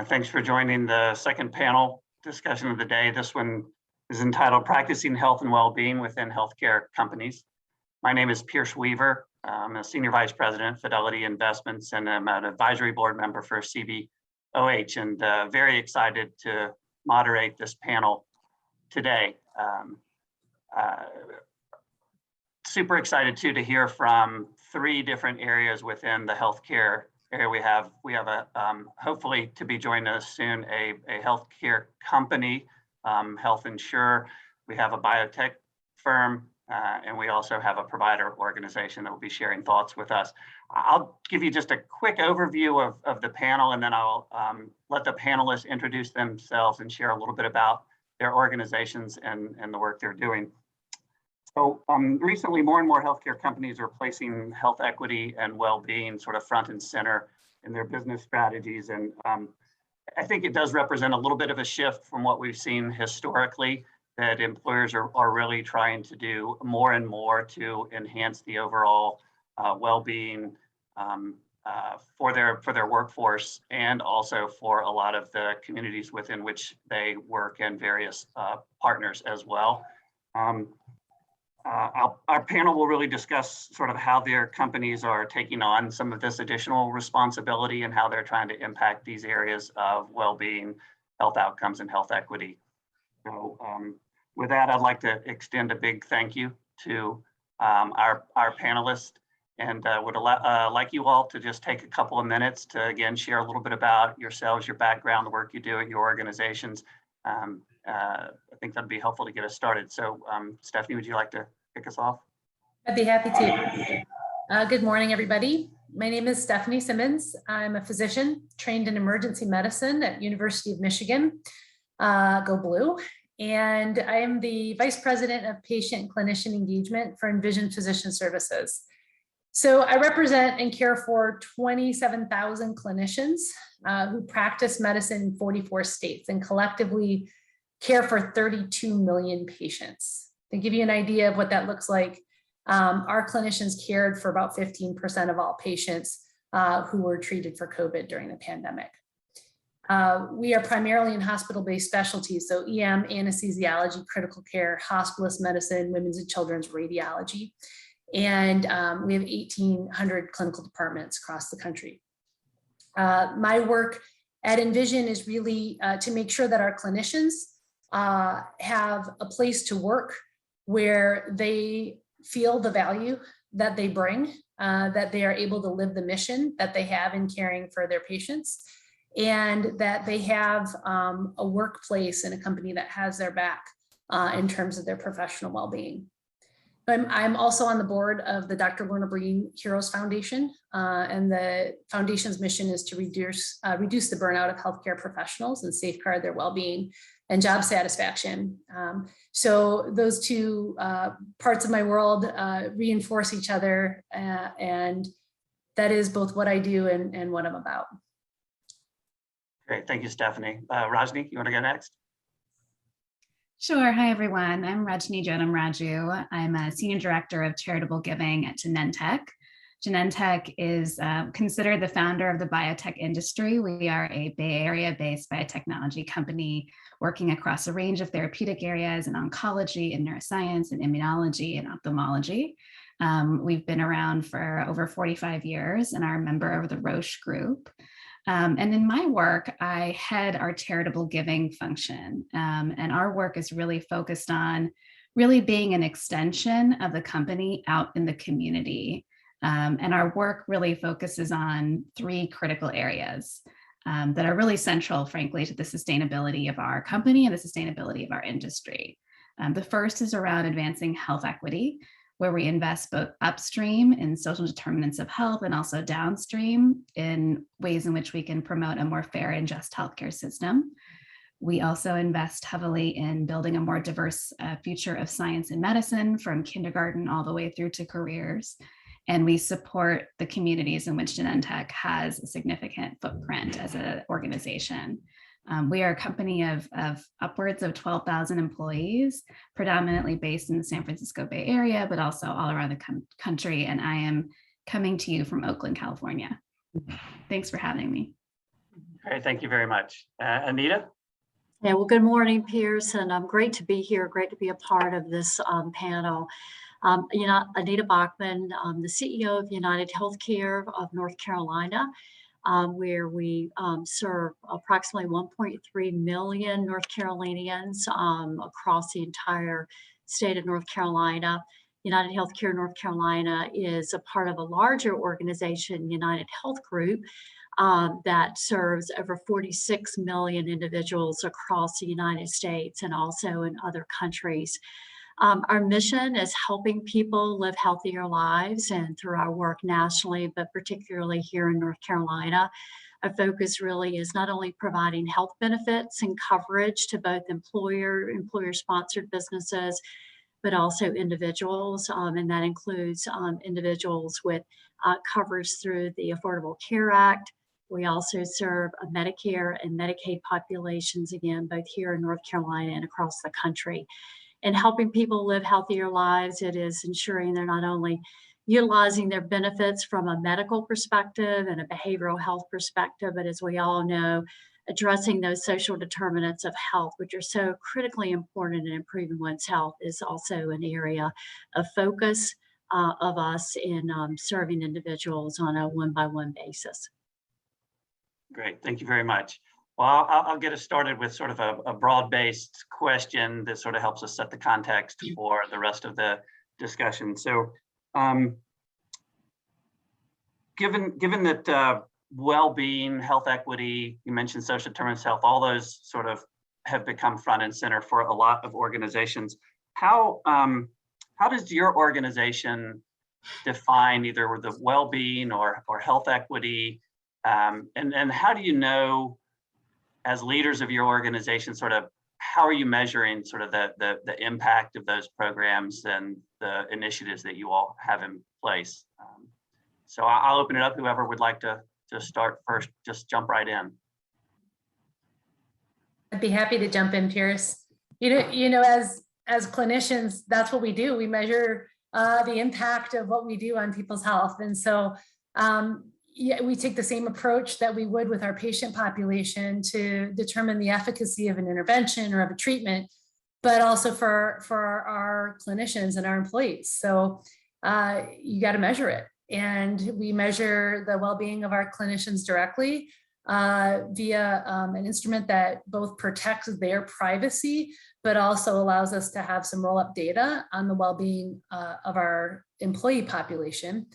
Thanks for joining the second panel discussion of the day. This one is entitled Practicing Health and Wellbeing Within Healthcare Companies. My name is Pearce Weaver. I'm a Senior Vice President, Fidelity Investments, and I'm an advisory board member for CBOH, and very excited to moderate this panel today. Super excited too to hear from three different areas within the healthcare area. We have a hopefully to be joining us soon a healthcare company, health insurer. We have a biotech firm, and we also have a provider organization that will be sharing thoughts with us. I'll give you just a quick overview of the panel, and then I'll let the panelists introduce themselves and share a little bit about their organizations and the work they're doing. So recently, more and more healthcare companies are placing health equity and well-being sort of front and center in their business strategies. And I think it does represent a little bit of a shift from what we've seen historically, that employers are really trying to do more and more to enhance the overall well-being for their workforce, and also for a lot of the communities within which they work and various partners as well. Our panel will really discuss sort of how their companies are taking on some of this additional responsibility and how they're trying to impact these areas of well-being, health outcomes, and health equity. So with that, I'd like to extend a big thank you to our panelists, and would like you all to just take a couple of minutes to, again, share a little bit about yourselves, your background, the work you do at your organizations. I think that'd be helpful to get us started. So Stefanie, would you like to kick us off? I'd be happy to. Good morning, everybody. My name is Stefanie Simmons. I'm a physician trained in emergency medicine at University of Michigan, go Blue. And I am the Vice President of Patient and Clinician Engagement for Envision Physician Services. So I represent and care for 27,000 clinicians who practice medicine in 44 states and collectively care for 32 million patients. To give you an idea of what that looks like, our clinicians cared for about 15% of all patients who were treated for COVID during the pandemic. We are primarily in hospital-based specialties, so EM, anesthesiology, critical care, hospitalist medicine, women's and children's radiology. And we have 1,800 clinical departments across the country. My work at Envision is really to make sure that our clinicians have a place to work where they feel the value that they bring, that they are able to live the mission that they have in caring for their patients, and that they have a workplace and a company that has their back in terms of their professional well-being. I'm also on the board of the Dr. Lorna Breen Heroes Foundation, and the foundation's mission is to reduce the burnout of healthcare professionals and safeguard their well-being and job satisfaction. So those two parts of my world reinforce each other, and that is both what I do and what I'm about. Great, thank you, Stefanie. Rajni, you want to go next? Sure. Hi, everyone. I'm Rajni Dronamraju. I'm a Senior Director of Charitable Giving at Genentech. Genentech is considered the founder of the biotech industry. We are a Bay Area-based biotechnology company working across a range of therapeutic areas in oncology and neuroscience and immunology and ophthalmology. We've been around for over 45 years and are a member of the Roche Group. And in my work, I head our charitable giving function. And our work is really focused on really being an extension of the company out in the community. And our work really focuses on three critical areas that are really central, frankly, to the sustainability of our company and the sustainability of our industry. The first is around advancing health equity, where we invest both upstream in social determinants of health and also downstream in ways in which we can promote a more fair and just healthcare system. We also invest heavily in building a more diverse future of science and medicine, from kindergarten all the way through to careers. And we support the communities in which Genentech has a significant footprint as an organization. We are a company of upwards of 12,000 employees, predominantly based in the San Francisco Bay Area, but also all around the country. And I am coming to you from Oakland, California. Thanks for having me. Great, thank you very much. Anita? Yeah, well, good morning, Pearce, and great to be here. Great to be a part of this panel. Anita Bachmann, the CEO of UnitedHealth of North Carolina, where we serve approximately 1.3 million North Carolinians across the entire state of North Carolina. UnitedHealth North Carolina is a part of a larger organization, UnitedHealth Group, that serves over 46 million individuals across the United States and also in other countries. Our mission is helping people live healthier lives, and through our work nationally, but particularly here in North Carolina, our focus really is not only providing health benefits and coverage to both employer-sponsored businesses, but also individuals, and that includes individuals with coverage through the Affordable Care Act. We also serve Medicare and Medicaid populations, again, both here in North Carolina and across the country. And helping people live healthier lives, it is ensuring they're not only utilizing their benefits from a medical perspective and a behavioral health perspective, but as we all know, addressing those social determinants of health, which are so critically important in improving one's health, is also an area of focus of us in serving individuals on a one-by-one basis. Great, thank you very much. Well, I'll get us started with sort of a broad-based question that sort of helps us set the context for the rest of the discussion. So, given that well-being, health equity, you mentioned social determinants of health, all those sort of have become front and center for a lot of organizations. How does your organization define either the well-being or health equity? And how do you know, as leaders of your organization, sort of how are you measuring sort of the impact of those programs and the initiatives that you all have in place? So I'll open it up. Whoever would like to start first, just jump right in. I'd be happy to jump in, Pearce. You know, as clinicians, that's what we do. We measure the impact of what we do on people's health, and so yeah, we take the same approach that we would with our patient population to determine the efficacy of an intervention or of a treatment, but also for our clinicians and our employees. So you got to measure it. And we measure the well-being of our clinicians directly via an instrument that both protects their privacy, but also allows us to have some roll-up data on the well-being of our employee population.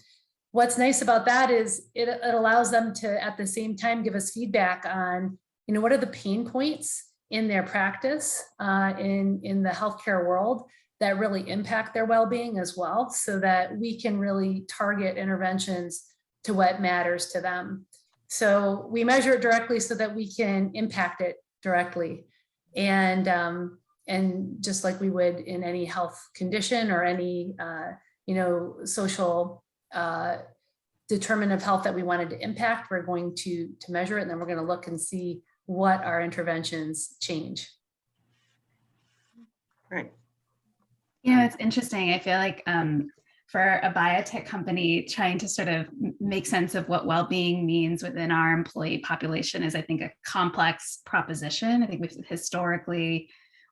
What's nice about that is it allows them to, at the same time, give us feedback on, what are the pain points in their practice in the healthcare world that really impact their well-being as well, so that we can really target interventions to what matters to them. So we measure it directly so that we can impact it directly. And just like we would in any health condition or any, social determinant of health that we wanted to impact, we're going to measure it, and then we're going to look and see what our interventions change. Great. It's interesting. I feel like for a biotech company, trying to sort of make sense of what well-being means within our employee population is, I think, a complex proposition. I think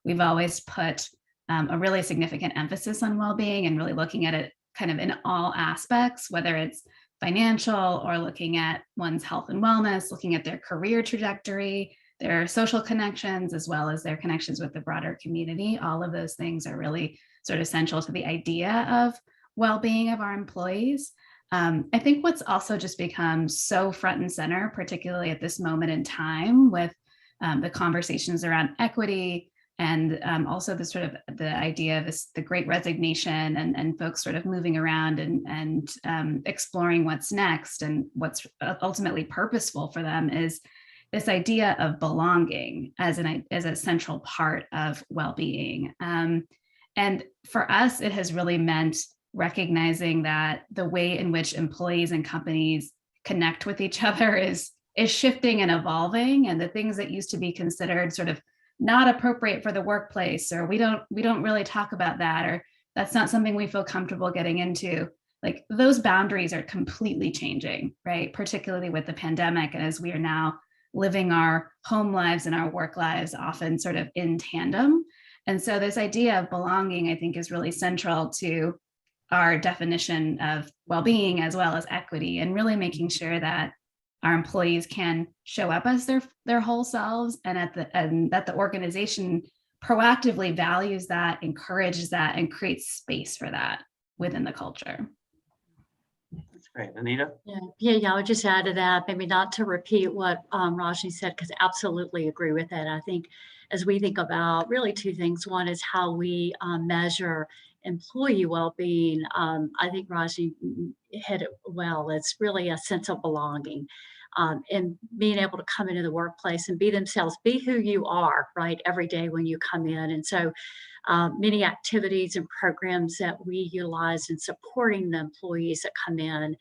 we've always put a really significant emphasis on well-being and really looking at it kind of in all aspects, whether it's financial or looking at one's health and wellness, looking at their career trajectory, their social connections, as well as their connections with the broader community. All of those things are really sort of essential to the idea of well-being of our employees. I think what's also just become so front and center, particularly at this moment in time with the conversations around equity, and also the sort of the idea of the great resignation and folks sort of moving around and exploring what's next and what's ultimately purposeful for them, is this idea of belonging as a central part of well-being. And for us, it has really meant recognizing that the way in which employees and companies connect with each other is shifting and evolving, and the things that used to be considered sort of not appropriate for the workplace, or we don't really talk about that, or that's not something we feel comfortable getting into, like those boundaries are completely changing, right? Particularly with the pandemic, and as we are now living our home lives and our work lives often sort of in tandem. And so this idea of belonging, I think, is really central to our definition of well-being as well as equity, and really making sure that our employees can show up as their whole selves, and that the organization proactively values that, encourages that, and creates space for that within the culture. That's great. Anita? Yeah, I would just add to that, maybe not to repeat what Rajni said, because I absolutely agree with it. I think as we think about really two things, one is how we measure employee well-being. I think Rajni hit it well. It's really a sense of belonging. And being able to come into the workplace and be themselves, be who you are, right, every day when you come in. And so many activities and programs that we utilize in supporting the employees that come in.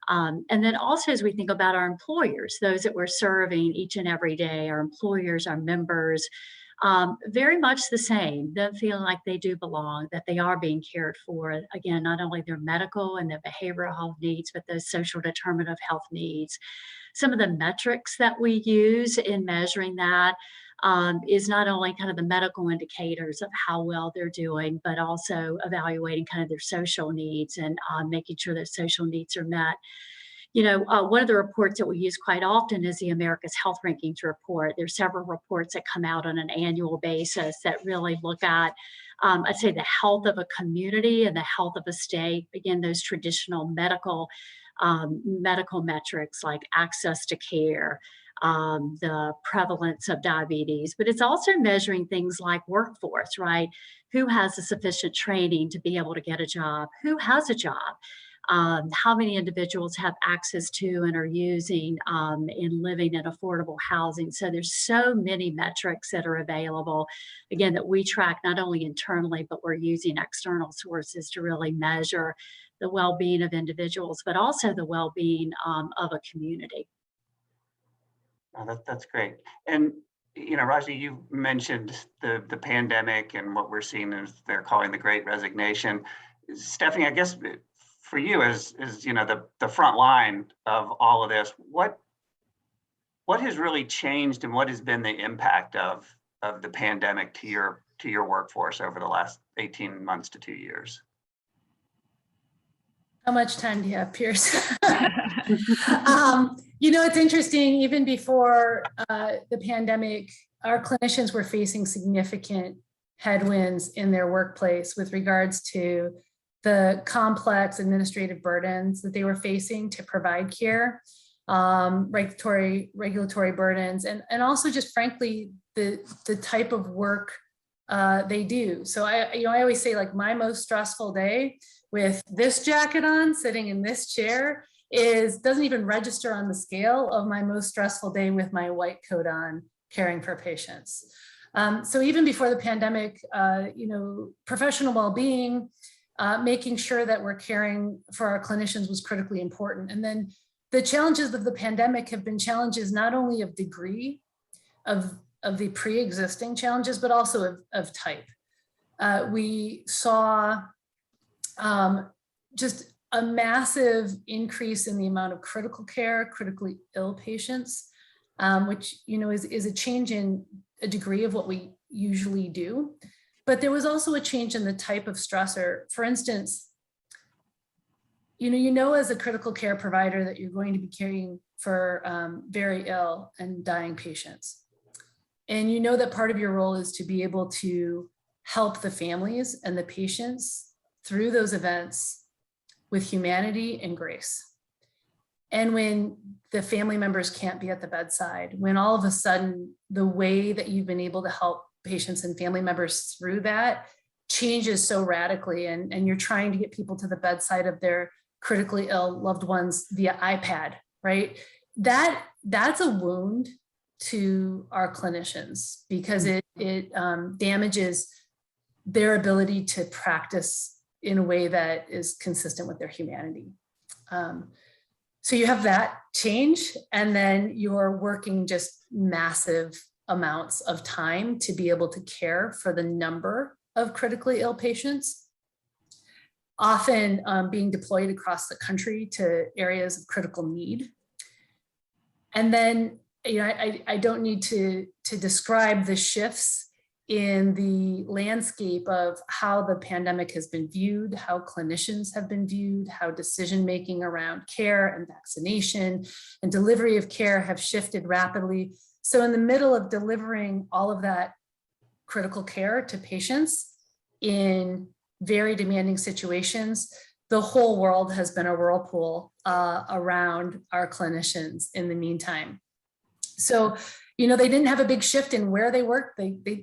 And then also as we think about our employers, those that we're serving each and every day, our employers, our members, very much the same, them feeling like they do belong, that they are being cared for. Again, not only their medical and their behavioral health needs, but those social determinant of health needs. Some of the metrics that we use in measuring that is not only kind of the medical indicators of how well they're doing, but also evaluating kind of their social needs and making sure their social needs are met. You know, one of the reports that we use quite often is the America's Health Rankings report. There's several reports that come out on an annual basis that really look at, I'd say, the health of a community and the health of a state. Again, those traditional medical metrics like access to care, the prevalence of diabetes, but it's also measuring things like workforce, right? Who has the sufficient training to be able to get a job? Who has a job? How many individuals have access to and are using in living in affordable housing? So there's so many metrics that are available, again, that we track not only internally, but we're using external sources to really measure the well-being of individuals, but also the well-being of a community. Oh, that's great. And, you know, Rajni, you mentioned the pandemic and what we're seeing as they're calling the Great Resignation. Stefanie, I guess for you as you know, the front line of all of this, what has really changed and what has been the impact of the pandemic to your workforce over the last 18 months to 2 years? How much time do you have, Pearce? You know, it's interesting, even before the pandemic, our clinicians were facing significant headwinds in their workplace with regards to the complex administrative burdens that they were facing to provide care, regulatory burdens, and also just frankly, the type of work they do. So I always say, like, my most stressful day with this jacket on, sitting in this chair, doesn't even register on the scale of my most stressful day with my white coat on, caring for patients. So even before the pandemic, you know, professional well-being, making sure that we're caring for our clinicians was critically important. And then the challenges of the pandemic have been challenges not only of degree of the pre-existing challenges, but also of type. We saw just a massive increase in the amount of critical care, critically ill patients, which, you know, is a change in a degree of what we usually do. But there was also a change in the type of stressor. For instance, you know, as a critical care provider that you're going to be caring for very ill and dying patients. And you know that part of your role is to be able to help the families and the patients through those events with humanity and grace. And when the family members can't be at the bedside, when all of a sudden the way that you've been able to help patients and family members through that changes so radically, and you're trying to get people to the bedside of their critically ill loved ones via iPad, right? That's a wound to our clinicians, because it damages their ability to practice in a way that is consistent with their humanity. So you have that change, and then you're working just massive amounts of time to be able to care for the number of critically ill patients, often being deployed across the country to areas of critical need. And then I don't need to describe the shifts in the landscape of how the pandemic has been viewed, how clinicians have been viewed, how decision-making around care and vaccination and delivery of care have shifted rapidly. So in the middle of delivering all of that critical care to patients in very demanding situations, the whole world has been a whirlpool around our clinicians in the meantime. So, they didn't have a big shift in where they work.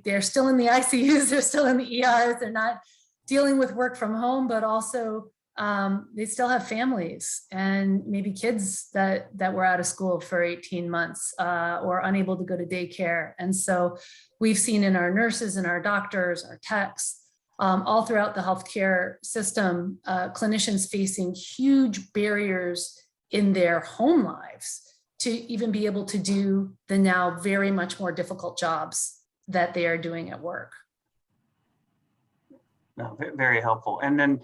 They're still in the ICUs, they're still in the ERs, they're not dealing with work from home, but also they still have families and maybe kids that were out of school for 18 months or unable to go to daycare. And so we've seen in our nurses and our doctors, our techs, all throughout the healthcare system, clinicians facing huge barriers in their home lives to even be able to do the now very much more difficult jobs that they are doing at work. No, very helpful. And then,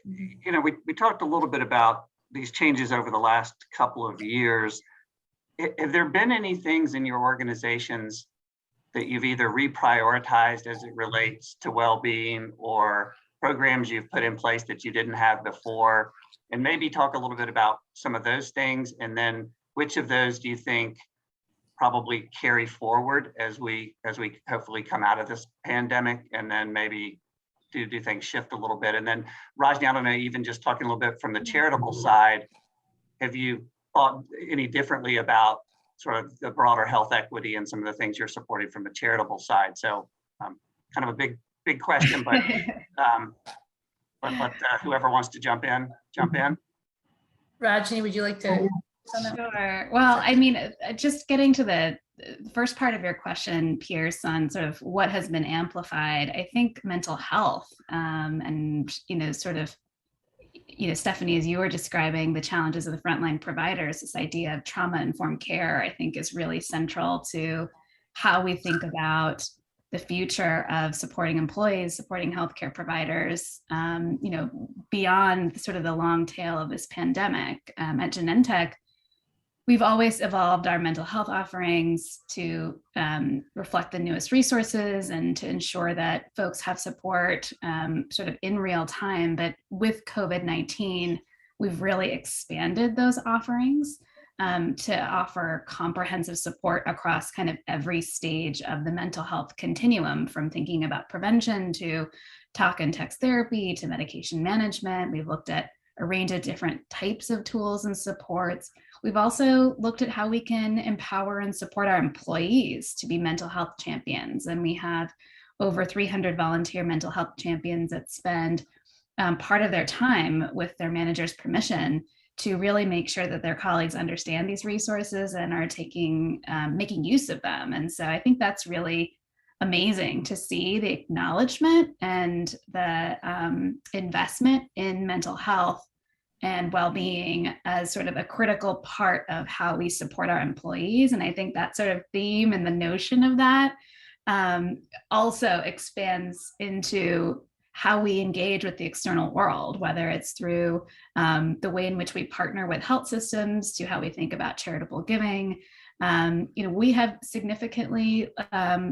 we talked a little bit about these changes over the last couple of years. Have there been any things in your organizations that you've either reprioritized as it relates to well-being or programs you've put in place that you didn't have before? And maybe talk a little bit about some of those things, and then which of those do you think probably carry forward as we hopefully come out of this pandemic, and then maybe do things shift a little bit? And then Rajni, I don't know, even just talking a little bit from the charitable side, have you thought any differently about sort of the broader health equity and some of the things you're supporting from the charitable side? So kind of a big question, but whoever wants to jump in. Rajni, would you like to? Sure. Well, I mean, just getting to the first part of your question, Pearce, on sort of what has been amplified, I think mental health and, sort of, Stefanie, as you were describing the challenges of the frontline providers, this idea of trauma-informed care, I think is really central to how we think about the future of supporting employees, supporting healthcare providers, beyond sort of the long tail of this pandemic. At Genentech, we've always evolved our mental health offerings to reflect the newest resources and to ensure that folks have support sort of in real time. But with COVID-19, we've really expanded those offerings to offer comprehensive support across kind of every stage of the mental health continuum, from thinking about prevention to talk and text therapy to medication management. We've looked at a range of different types of tools and supports. We've also looked at how we can empower and support our employees to be mental health champions. And we have over 300 volunteer mental health champions that spend part of their time with their manager's permission to really make sure that their colleagues understand these resources and are making use of them. And so I think that's really amazing to see the acknowledgement and the investment in mental health and well-being as sort of a critical part of how we support our employees. And I think that sort of theme and the notion of that also expands into how we engage with the external world, whether it's through the way in which we partner with health systems, to how we think about charitable giving. We have significantly,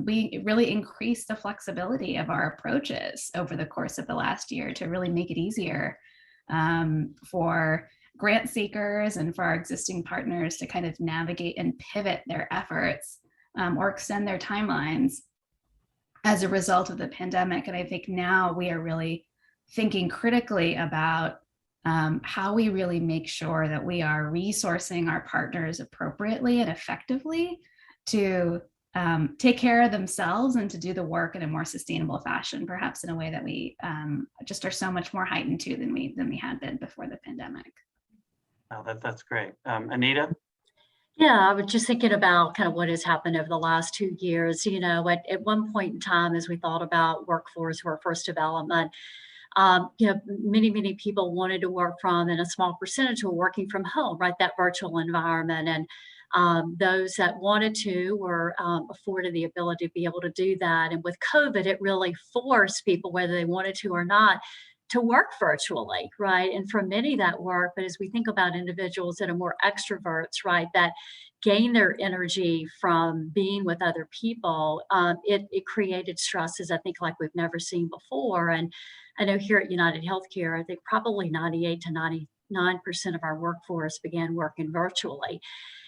we really increased the flexibility of our approaches over the course of the last year to really make it easier for grant seekers and for our existing partners to kind of navigate and pivot their efforts or extend their timelines as a result of the pandemic. And I think now we are really thinking critically about how we really make sure that we are resourcing our partners appropriately and effectively to take care of themselves and to do the work in a more sustainable fashion, perhaps in a way that we just are so much more heightened to than we had been before the pandemic. Oh, that's great. Anita? Yeah, I was just thinking about kind of what has happened over the last 2 years. At one point in time, as we thought about workforce development, many people wanted to work from, and a small percentage were working from home, right? That virtual environment. And those that wanted to were afforded the ability to be able to do that. And with COVID, it really forced people, whether they wanted to or not, to work virtually, right? And for many that work, but as we think about individuals that are more extroverts, right, that gain their energy from being with other people, it created stresses, I think, like we've never seen before. And I know here at United Healthcare, I think probably 98 to 99% of our workforce began working virtually.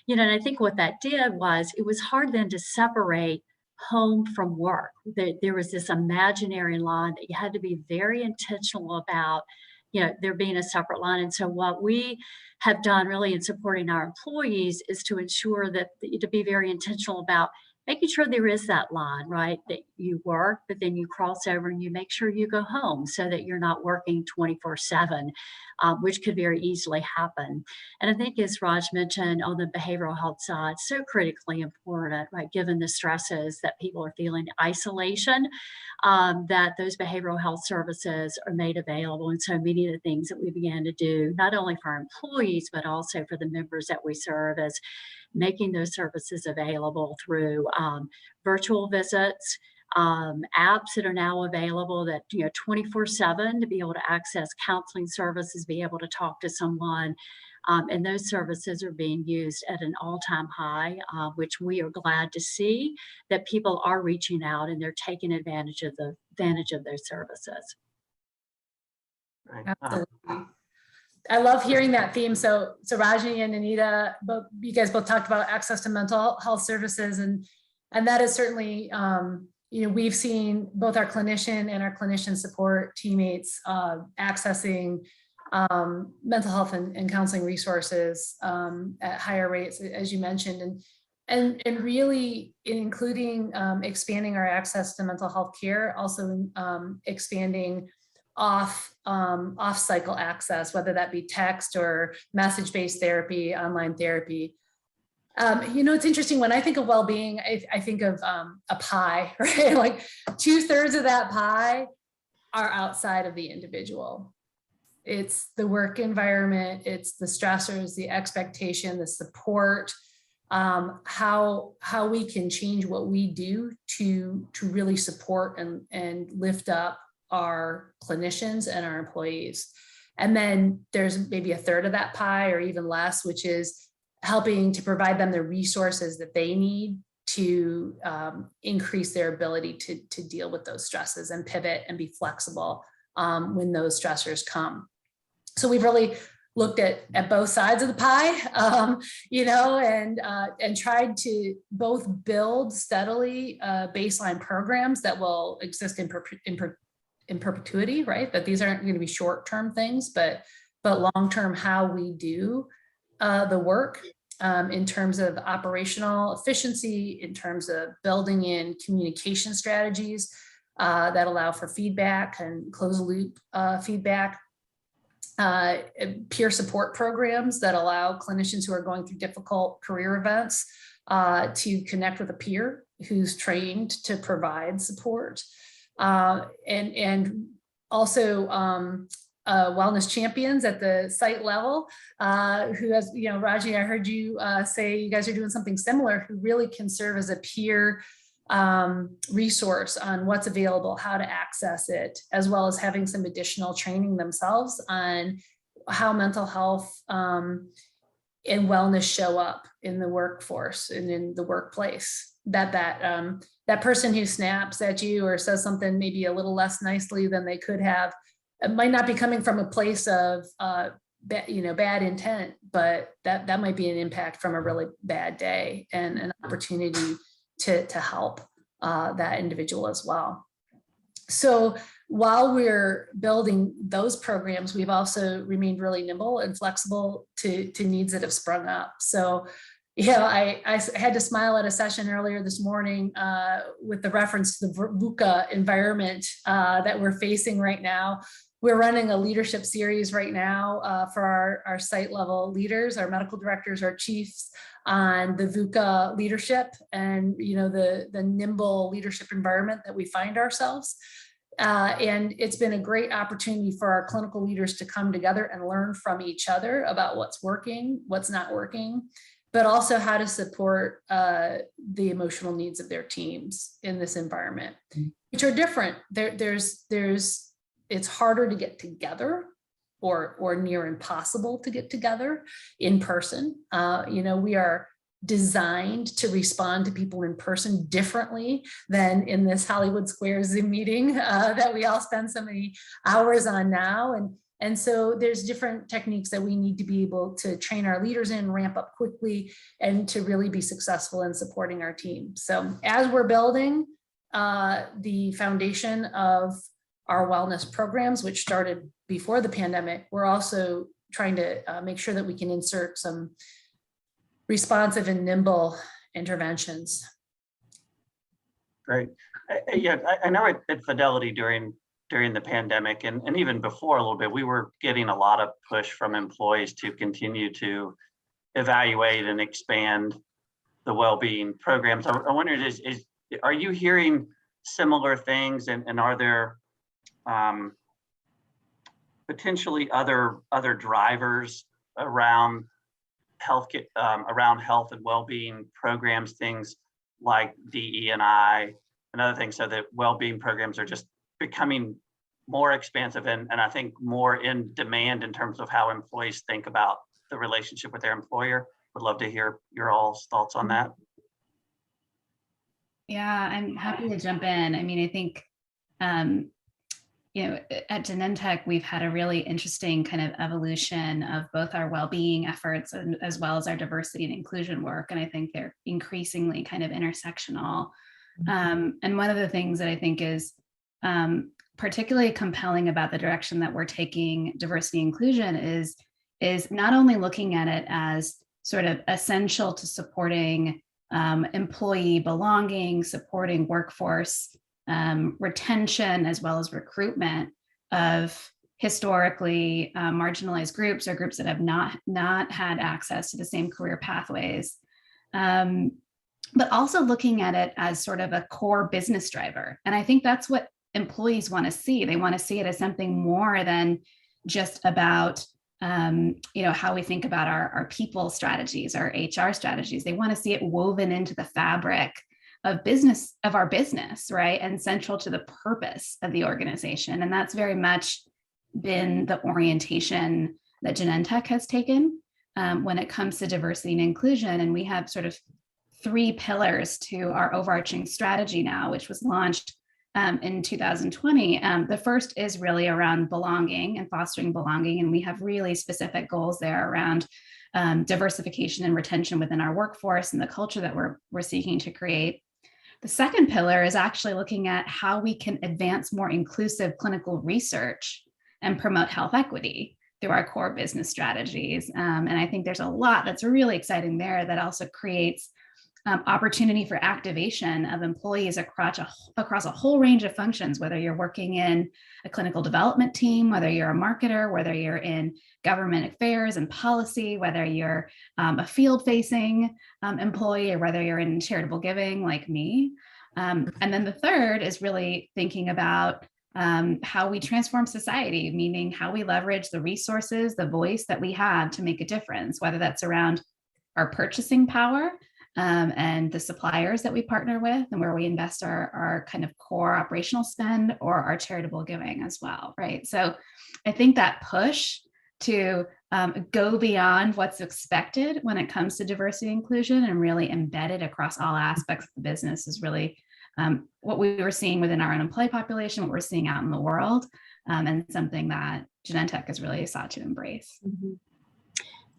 And I think what that did was it was hard then to separate home from work. There was this imaginary line that you had to be very intentional about, there being a separate line. And so what we have done really in supporting our employees is to ensure to be very intentional about making sure there is that line, right? That you work, but then you cross over and you make sure you go home so that you're not working 24/7, which could very easily happen. And I think as Raj mentioned on the behavioral health side, so critically important, right? Given the stresses that people are feeling, isolation, that those behavioral health services are made available. And so many of the things that we began to do, not only for our employees, but also for the members that we serve, is making those services available through virtual visits, apps that are now available that 24/7 to be able to access counseling services, be able to talk to someone, and those services are being used at an all-time high, which we are glad to see that people are reaching out and they're taking advantage of those services. Right. Absolutely. I love hearing that theme. So Rajni and Anita, you guys both talked about access to mental health services, and that is certainly, we've seen both our clinician and our clinician support teammates accessing mental health and counseling resources at higher rates, as you mentioned, and really including expanding our access to mental health care, also expanding off cycle access, whether that be text or message-based therapy, online therapy. It's interesting, when I think of well-being, I think of a pie, right? Like 2/3 of that pie are outside of the individual. It's the work environment, it's the stressors, the expectation, the support, how we can change what we do to really support and lift up our clinicians and our employees. And then there's maybe 1/3 of that pie or even less, which is helping to provide them the resources that they need to increase their ability to deal with those stresses and pivot and be flexible when those stressors come. So we've really looked at both sides of the pie, and tried to both build steadily baseline programs that will exist in perpetuity, right? That these aren't going to be short-term things, but long-term, how we do the work in terms of operational efficiency, in terms of building in communication strategies that allow for feedback and closed loop feedback, peer support programs that allow clinicians who are going through difficult career events to connect with a peer who's trained to provide support. And also wellness champions at the site level, who has, Rajni, I heard you say you guys are doing something similar, who really can serve as a peer resource on what's available, how to access it, as well as having some additional training themselves on how mental health and wellness show up in the workforce and in the workplace. That person who snaps at you or says something maybe a little less nicely than they could have, it might not be coming from a place of bad intent, but that might be an impact from a really bad day and an opportunity to help that individual as well. So while we're building those programs, we've also remained really nimble and flexible to needs that have sprung up. So I had to smile at a session earlier this morning with the reference to the VUCA environment that we're facing right now. We're running a leadership series right now for our site level leaders, our medical directors, our chiefs, on the VUCA leadership and the nimble leadership environment that we find ourselves. And it's been a great opportunity for our clinical leaders to come together and learn from each other about what's working, what's not working, but also how to support the emotional needs of their teams in this environment, which are different. There's it's harder to get together or near impossible to get together in person. We are designed to respond to people in person differently than in this Hollywood Square Zoom meeting that we all spend so many hours on now. And so there's different techniques that we need to be able to train our leaders in, ramp up quickly, and to really be successful in supporting our team. So as we're building the foundation of our wellness programs, which started before the pandemic, we're also trying to make sure that we can insert some responsive and nimble interventions. Great. I know at Fidelity during the pandemic and even before a little bit, we were getting a lot of push from employees to continue to evaluate and expand the well-being programs. I wondered, are you hearing similar things, and are there potentially other drivers around health and well-being programs, things like DE&I and other things, so that well-being programs are just becoming more expansive and I think more in demand in terms of how employees think about the relationship with their employer? Would love to hear your all's thoughts on that. Yeah, I'm happy to jump in. I mean, I think, at Genentech, we've had a really interesting kind of evolution of both our well-being efforts as well as our diversity and inclusion work. And I think they're increasingly kind of intersectional. And one of the things that I think is particularly compelling about the direction that we're taking diversity and inclusion is not only looking at it as sort of essential to supporting employee belonging, supporting workforce retention, as well as recruitment of historically marginalized groups or groups that have not had access to the same career pathways, but also looking at it as sort of a core business driver. And I think that's what employees want to see. They want to see it as something more than just about how we think about our people strategies, our HR strategies. They want to see it woven into the fabric of our business, right? And central to the purpose of the organization. And that's very much been the orientation that Genentech has taken when it comes to diversity and inclusion. And we have sort of 3 pillars to our overarching strategy now, which was launched in 2020. The first is really around belonging and fostering belonging. And we have really specific goals there around diversification and retention within our workforce and the culture that we're seeking to create. The second pillar is actually looking at how we can advance more inclusive clinical research and promote health equity through our core business strategies. And I think there's a lot that's really exciting there that also creates opportunity for activation of employees across a whole range of functions, whether you're working in a clinical development team, whether you're a marketer, whether you're in government affairs and policy, whether you're a field-facing employee, or whether you're in charitable giving like me. And then the third is really thinking about how we transform society, meaning how we leverage the resources, the voice that we have to make a difference, whether that's around our purchasing power, and the suppliers that we partner with and where we invest our kind of core operational spend, or our charitable giving as well, right? So I think that push to go beyond what's expected when it comes to diversity and inclusion and really embed it across all aspects of the business is really what we were seeing within our own employee population, what we're seeing out in the world, and something that Genentech has really sought to embrace. Mm-hmm.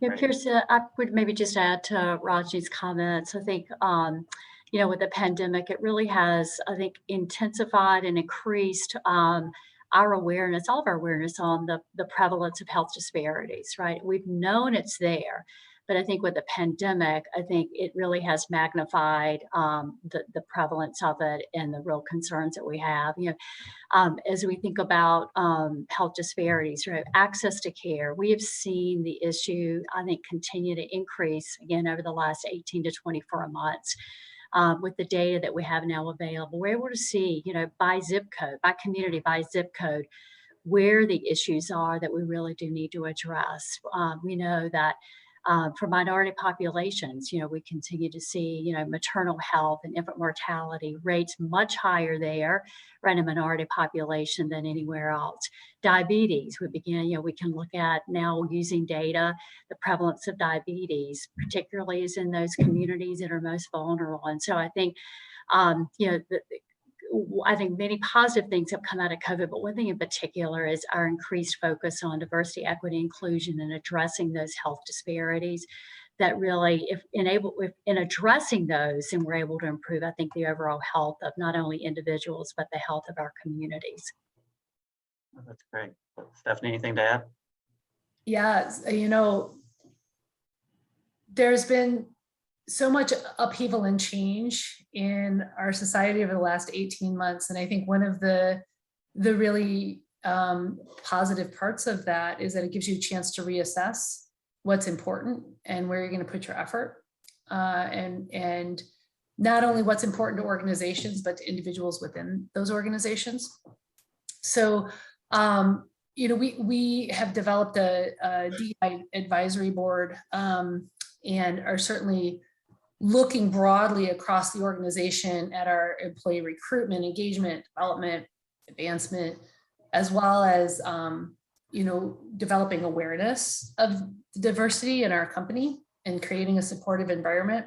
Yeah, Pearce, I would maybe just add to Rajni's comments. I think, with the pandemic, it really has, I think, intensified and increased our awareness, all of our awareness on the prevalence of health disparities, right? We've known it's there, but I think with the pandemic, I think it really has magnified the prevalence of it and the real concerns that we have. As we think about health disparities, right? Access to care, we have seen the issue, I think, continue to increase again over the last 18 to 24 months. With the data that we have now available, we're able to see, by zip code, by community, by zip code, where the issues are that we really do need to address. We know that For minority populations, we continue to see, maternal health and infant mortality rates much higher there, right, in a minority population than anywhere else. Diabetes, we can look at now using data, the prevalence of diabetes, particularly is in those communities that are most vulnerable. And so I think, I think many positive things have come out of COVID, but one thing in particular is our increased focus on diversity, equity, inclusion, and addressing those health disparities that really, if in addressing those, then we're able to improve, I think, the overall health of not only individuals, but the health of our communities. That's great. Stefanie, anything to add? Yeah, there's been so much upheaval and change in our society over the last 18 months. And I think one of the really positive parts of that is that it gives you a chance to reassess what's important and where you're going to put your effort. And not only what's important to organizations, but to individuals within those organizations. So, we have developed a DEI advisory board and are certainly looking broadly across the organization at our employee recruitment, engagement, development, advancement, as well as, developing awareness of diversity in our company and creating a supportive environment.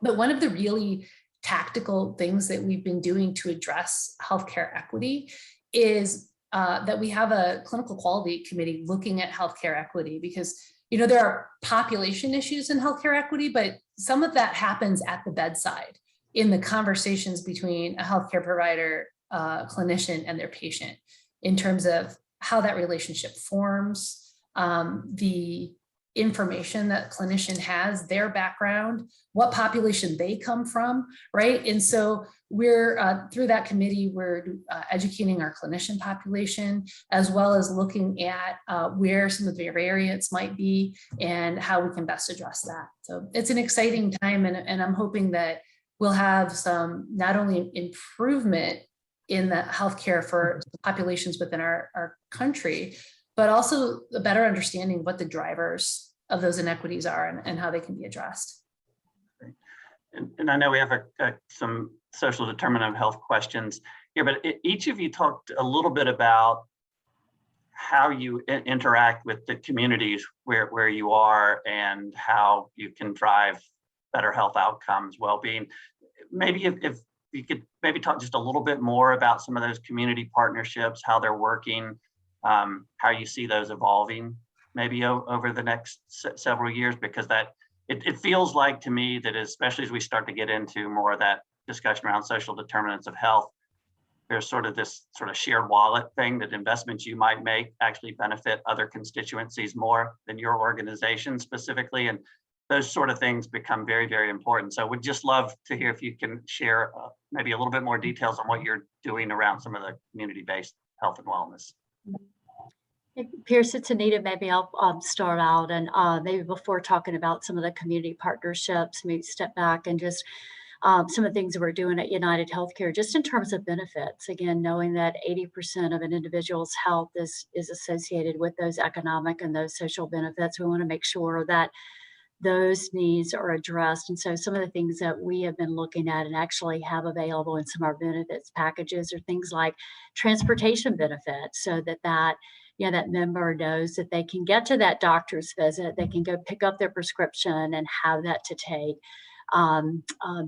But one of the really tactical things that we've been doing to address healthcare equity is that we have a clinical quality committee looking at healthcare equity, because there are population issues in healthcare equity, but some of that happens at the bedside in the conversations between a healthcare provider, clinician, and their patient, in terms of how that relationship forms, the information that clinician has, their background, what population they come from, right? And so we're, through that committee, we're educating our clinician population, as well as looking at where some of the variants might be and how we can best address that. So it's an exciting time, and I'm hoping that we'll have some, not only improvement in the healthcare for populations within our country, but also a better understanding of what the drivers of those inequities are and how they can be addressed. And I know we have some social determinant of health questions here, but each of you talked a little bit about how you interact with the communities where you are and how you can drive better health outcomes, well-being. Maybe if you could maybe talk just a little bit more about some of those community partnerships, how they're working, how you see those evolving maybe over the next several years, because it feels like to me that, especially as we start to get into more of that discussion around social determinants of health, there's sort of this sort of shared wallet thing, that investments you might make actually benefit other constituencies more than your organization specifically. And those sort of things become very, very important. So we'd just love to hear if you can share maybe a little bit more details on what you're doing around some of the community-based health and wellness. Pearce, it's Anita. Maybe I'll start out, and maybe before talking about some of the community partnerships, maybe step back and just some of the things that we're doing at UnitedHealthcare, just in terms of benefits. Again, knowing that 80% of an individual's health is associated with those economic and those social benefits, we want to make sure that those needs are addressed. And so some of the things that we have been looking at and actually have available in some of our benefits packages are things like transportation benefits, so that that member knows that they can get to that doctor's visit, they can go pick up their prescription and have that to take.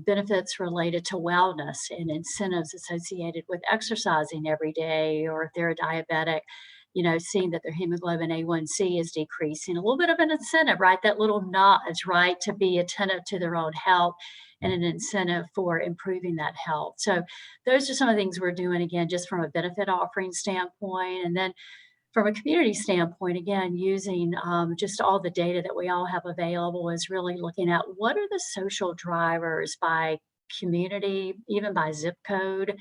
Benefits related to wellness and incentives associated with exercising every day, or if they're a diabetic, seeing that their hemoglobin A1C is decreasing, a little bit of an incentive, right? That little nudge, right? To be attentive to their own health and an incentive for improving that health. So those are some of the things we're doing, again, just from a benefit offering standpoint. And then from a community standpoint, again, using just all the data that we all have available, is really looking at what are the social drivers by community, even by zip code,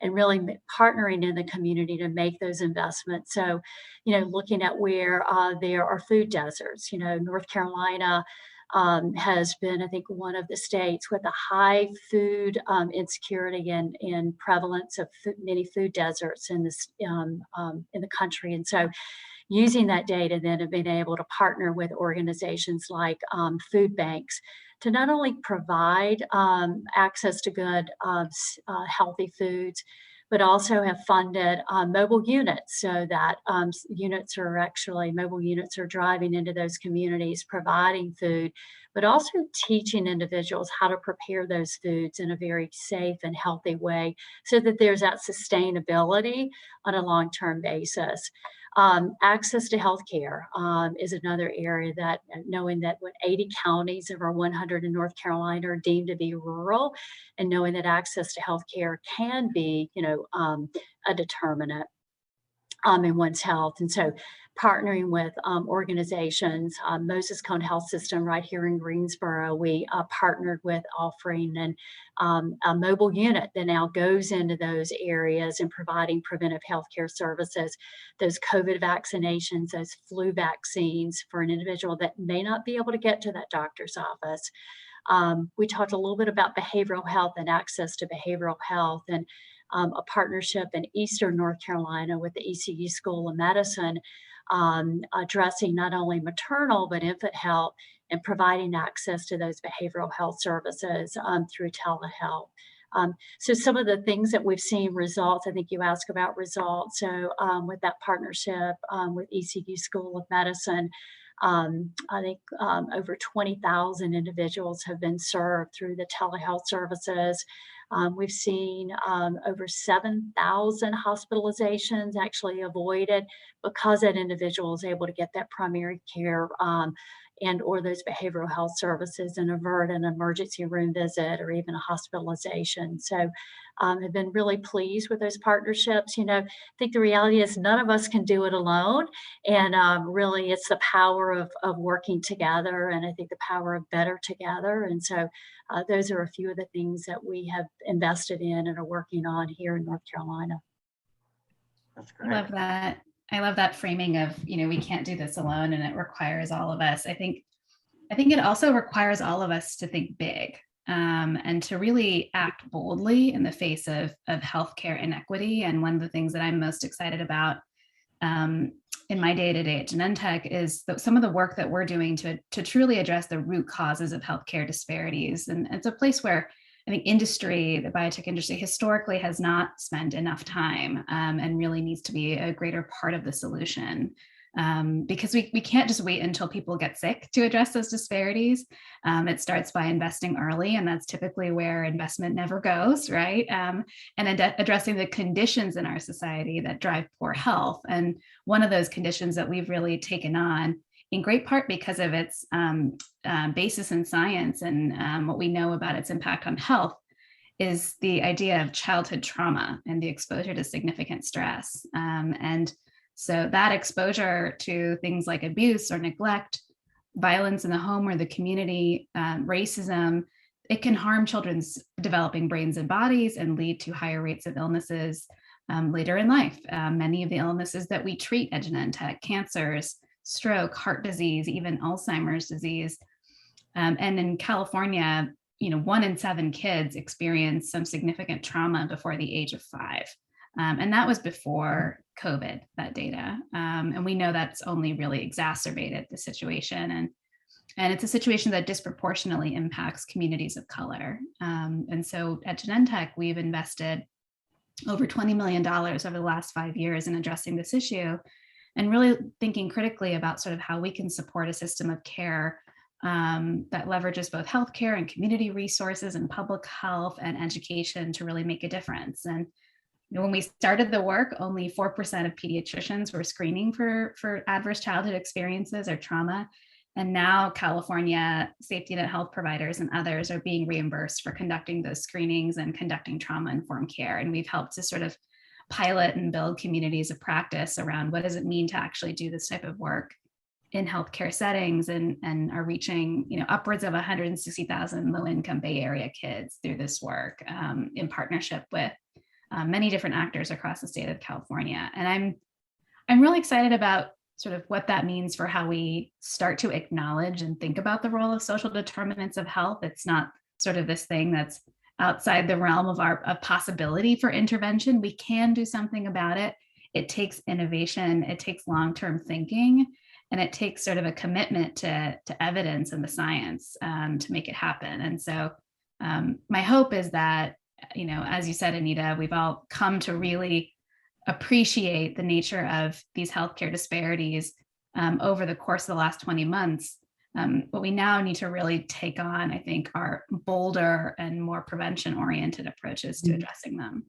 and really partnering in the community to make those investments. So, looking at where there are food deserts, North Carolina has been, I think, one of the states with a high food insecurity and prevalence of many food deserts in the country. And so using that data then and being able to partner with organizations like food banks to not only provide access to good, healthy foods, but also have funded mobile units so that mobile units are driving into those communities, providing food, but also teaching individuals how to prepare those foods in a very safe and healthy way so that there's that sustainability on a long-term basis. Access to healthcare is another area that, knowing that when 80 counties of our 100 in North Carolina are deemed to be rural, and knowing that access to healthcare can be, a determinant in one's health. And so partnering with organizations, Moses Cone Health System right here in Greensboro, we partnered with offering a mobile unit that now goes into those areas and providing preventive healthcare services, those COVID vaccinations, those flu vaccines for an individual that may not be able to get to that doctor's office. We talked a little bit about behavioral health and access to behavioral health, and a partnership in Eastern North Carolina with the ECU School of Medicine, addressing not only maternal but infant health and providing access to those behavioral health services through telehealth. So some of the things that we've seen results, I think you asked about results. So with that partnership with ECU School of Medicine, I think over 20,000 individuals have been served through the telehealth services. We've seen over 7,000 hospitalizations actually avoided because that individual is able to get that primary care and or those behavioral health services and avert an emergency room visit or even a hospitalization. So I've been really pleased with those partnerships. I think the reality is none of us can do it alone. And really it's the power of working together, and I think the power of better together. And so those are a few of the things that we have invested in and are working on here in North Carolina. That's great. I love that. I love that framing of, we can't do this alone and it requires all of us. I think it also requires all of us to think big and to really act boldly in the face of healthcare inequity. And one of the things that I'm most excited about in my day-to-day at Genentech is some of the work that we're doing to truly address the root causes of healthcare disparities. And it's a place where I think the biotech industry historically has not spent enough time and really needs to be a greater part of the solution. Because we can't just wait until people get sick to address those disparities. It starts by investing early, and that's typically where investment never goes, right? And addressing the conditions in our society that drive poor health. And one of those conditions that we've really taken on, in great part because of its basis in science and what we know about its impact on health, is the idea of childhood trauma and the exposure to significant stress. And so that exposure to things like abuse or neglect, violence in the home or the community, racism, it can harm children's developing brains and bodies and lead to higher rates of illnesses later in life. Many of the illnesses that we treat at Genentech, cancers, stroke, heart disease, even Alzheimer's disease. And in California, 1 in 7 kids experience some significant trauma before the age of 5. And that was before COVID, that data. And we know that's only really exacerbated the situation. And it's a situation that disproportionately impacts communities of color. And so at Genentech, we've invested over $20 million over the last 5 years in addressing this issue, and really thinking critically about sort of how we can support a system of care that leverages both healthcare and community resources and public health and education to really make a difference. And when we started the work, only 4% of pediatricians were screening for adverse childhood experiences or trauma. And now California safety net health providers and others are being reimbursed for conducting those screenings and conducting trauma-informed care. And we've helped to sort of pilot and build communities of practice around what does it mean to actually do this type of work in healthcare settings, and are reaching upwards of 160,000 low-income Bay Area kids through this work in partnership with many different actors across the state of California. And I'm really excited about sort of what that means for how we start to acknowledge and think about the role of social determinants of health. It's not sort of this thing that's outside the realm of our possibility for intervention. We can do something about it. It takes innovation, it takes long-term thinking, and it takes sort of a commitment to evidence and the science to make it happen. And so my hope is that, you know, as you said, Anita, we've all come to really appreciate the nature of these healthcare disparities over the course of the last 20 months. But we now need to really take on, I think, our bolder and more prevention-oriented approaches to addressing them.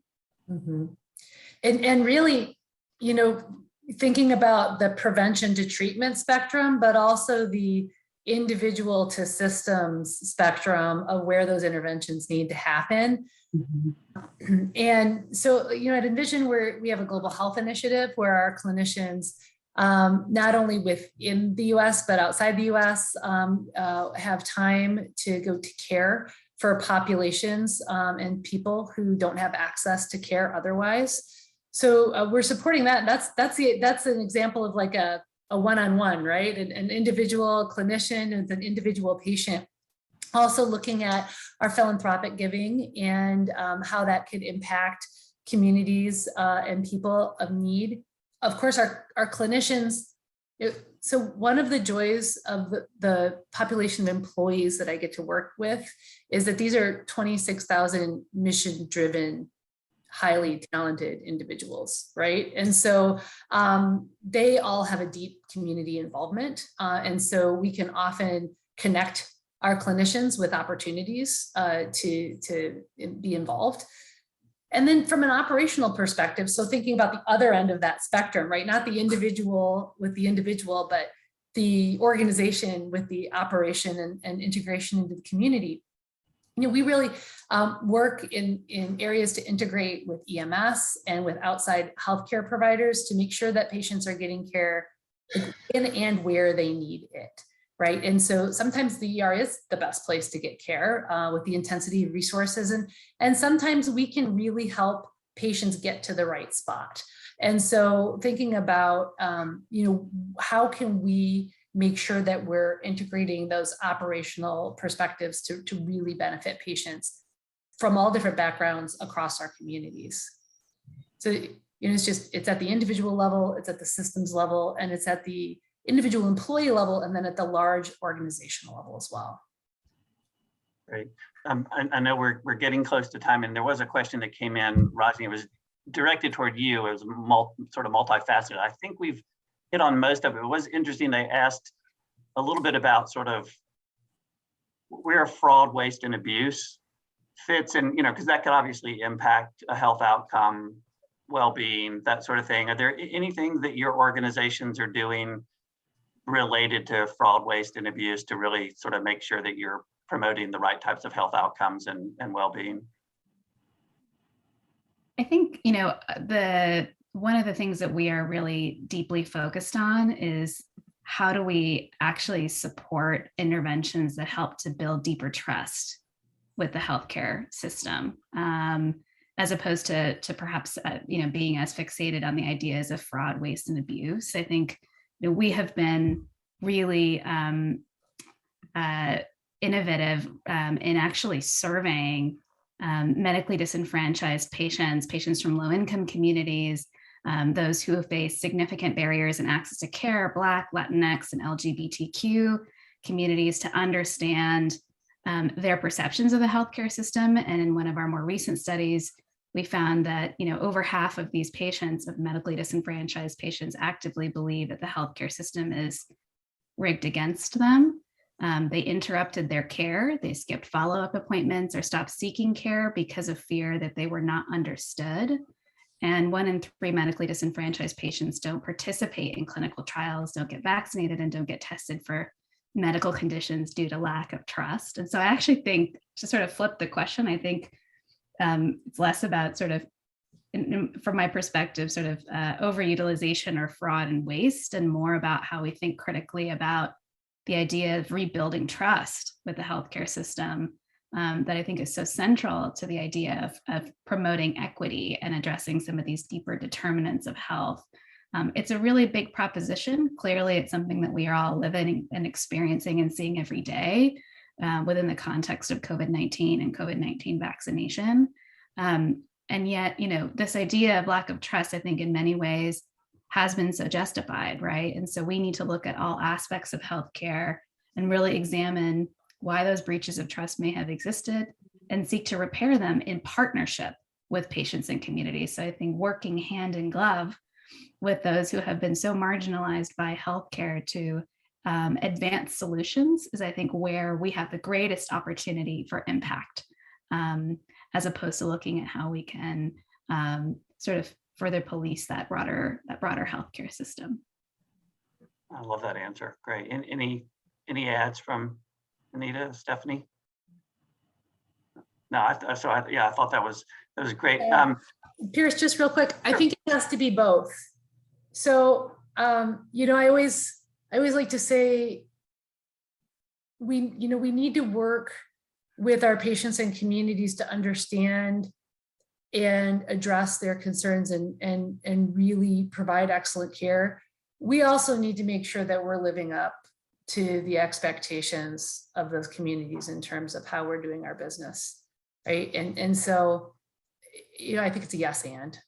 Mm-hmm. And really, you know, thinking about the prevention to treatment spectrum, but also the individual to systems spectrum of where those interventions need to happen. Mm-hmm. And so, you know, at Envision, we have a global health initiative where our clinicians, not only within the US, but outside the US, have time to go to care for populations and people who don't have access to care otherwise. So we're supporting that. That's an example of like a one-on-one, right? An individual clinician and an individual patient. Also looking at our philanthropic giving and how that could impact communities and people of need. Of course, our clinicians, so one of the joys of the population of employees that I get to work with is that these are 26,000 mission-driven, highly talented individuals, right? And so they all have a deep community involvement. And so we can often connect our clinicians with opportunities to be involved. And then from an operational perspective, so thinking about the other end of that spectrum, right? Not the individual with the individual, but the organization with the operation and integration into the community. You know, we really work in areas to integrate with EMS and with outside healthcare providers to make sure that patients are getting care in and where they need it, right? And so sometimes the ER is the best place to get care with the intensity of resources, and sometimes we can really help patients get to the right spot. And so thinking about, you know, how can we make sure that we're integrating those operational perspectives to really benefit patients from all different backgrounds across our communities. So, you know, it's at the individual level, it's at the systems level, and it's at the individual employee level, and then at the large organizational level as well. Great. I know we're getting close to time, and there was a question that came in, Rajni, it was directed toward you. It was sort of multifaceted. I think we've hit on most of it. It was interesting. They asked a little bit about sort of where fraud, waste, and abuse fits in, you know, because that could obviously impact a health outcome, well-being, that sort of thing. Are there anything that your organizations are doing related to fraud, waste, and abuse to really sort of make sure that you're promoting the right types of health outcomes and well-being? I think, you know, one of the things that we are really deeply focused on is how do we actually support interventions that help to build deeper trust with the healthcare system, as opposed to perhaps, you know, being as fixated on the ideas of fraud, waste, and abuse. I think, you know, we have been really innovative in actually surveying medically disenfranchised patients from low-income communities, those who have faced significant barriers in access to care, Black, Latinx, and LGBTQ communities, to understand their perceptions of the healthcare system. And in one of our more recent studies, we found that, you know, over half of these patients, of medically disenfranchised patients, actively believe that the healthcare system is rigged against them. They interrupted their care, they skipped follow-up appointments, or stopped seeking care because of fear that they were not understood. And 1 in 3 medically disenfranchised patients don't participate in clinical trials, don't get vaccinated, and don't get tested for medical conditions due to lack of trust. And so I actually think, to sort of flip the question, I think it's less about sort of, from my perspective, sort of overutilization or fraud and waste, and more about how we think critically about the idea of rebuilding trust with the healthcare system, that I think is so central to the idea of promoting equity and addressing some of these deeper determinants of health, It's a really big proposition. Clearly, it's something that we are all living and experiencing and seeing every day within the context of COVID-19 and COVID-19 vaccination. And yet, this idea of lack of trust, I think in many ways has been so justified, right? And so we need to look at all aspects of healthcare and really examine why those breaches of trust may have existed and seek to repair them in partnership with patients and communities. So I think working hand in glove with those who have been so marginalized by healthcare to advance solutions is, I think, where we have the greatest opportunity for impact, as opposed to looking at how we can sort of further police that broader healthcare system. I love that answer. Great. Any ads from Anita, Stefanie? No, I thought that was great. Pearce, just real quick, I Sure. think it has to be both. So, I always like to say we need to work with our patients and communities to understand and address their concerns and really provide excellent care. We also need to make sure that we're living up to the expectations of those communities in terms of how we're doing our business, right? And so, I think it's a yes and.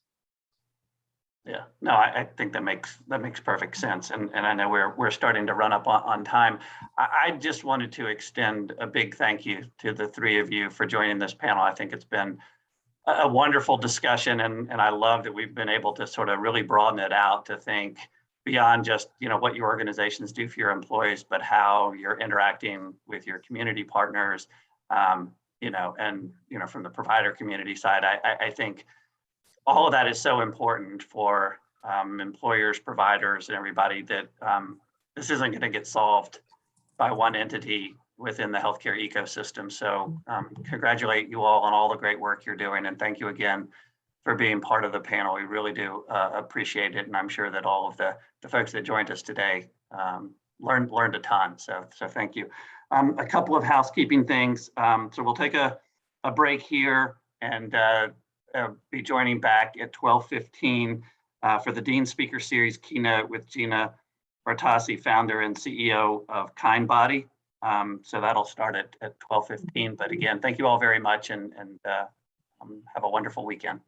Yeah, no, I think that makes perfect sense, and I know we're starting to run up on time. I just wanted to extend a big thank you to the three of you for joining this panel. I think it's been a wonderful discussion, and I love that we've been able to sort of really broaden it out to think beyond just what your organizations do for your employees, but how you're interacting with your community partners, and from the provider community side. I think all of that is so important for employers, providers, and everybody that this isn't going to get solved by one entity within the healthcare ecosystem. So congratulate you all on all the great work you're doing. And thank you again for being part of the panel. We really do appreciate it. And I'm sure that all of the folks that joined us today learned a ton. So thank you. A couple of housekeeping things. So we'll take a break here and be joining back at 12:15 for the Dean Speaker Series Keynote with Gina, Bertasi, founder and CEO of Kindbody. So that'll start at 12:15. But again, thank you all very much and have a wonderful weekend.